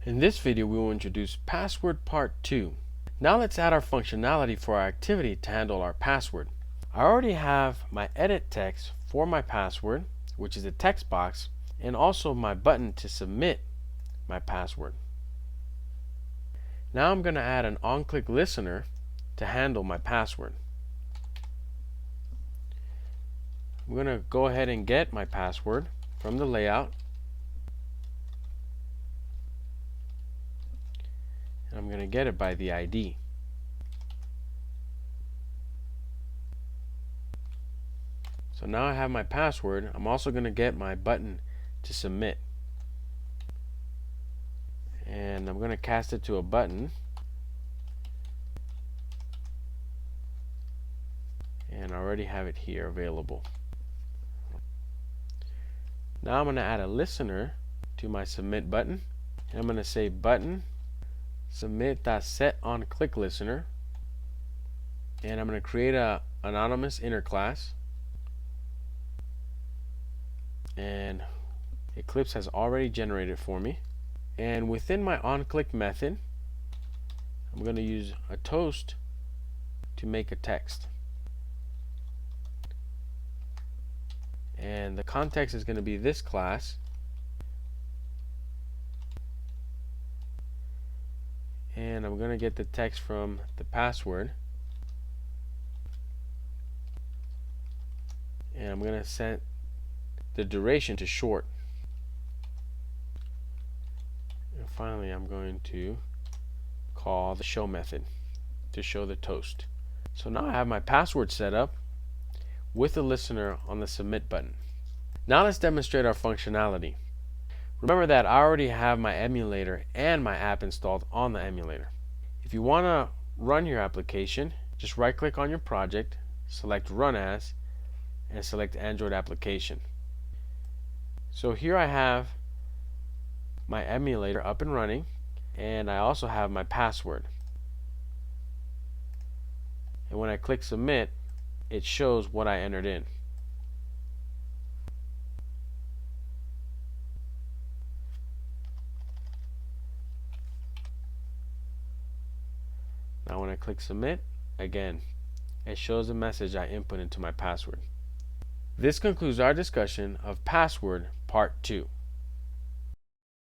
In this video, we will introduce Password Part 2. Now let's add our functionality for our activity to handle our password. I already have my edit text for my password, which is a text box, and also my button to submit my password. Now I'm going to add an on-click listener to handle my password. I'm going to go ahead and get my password from the layout. I'm going to get it by the ID. So now I have my password. I'm also going to get my button to submit. And I'm going to cast it to a button. And I already have it here available. Now I'm going to add a listener to my submit button. And I'm going to say button submit.setOnClickListener, and I'm going to create a anonymous inner class, and Eclipse has already generated for me. And within my onClick method, I'm going to use a toast to make a text, and the context is going to be this class. And I'm going to get the text from the password, and I'm going to set the duration to short. And finally, I'm going to call the show method to show the toast. So now I have my password set up with the listener on the submit button. Now let's demonstrate our functionality. Remember that I already have my emulator and my app installed on the emulator. If you want to run your application, just right click on your project, select Run As, and select Android Application. So here I have my emulator up and running, and I also have my password. And when I click Submit, it shows what I entered in. Now when I click Submit, again, it shows the message I input into my password. This concludes our discussion of Password Part 2.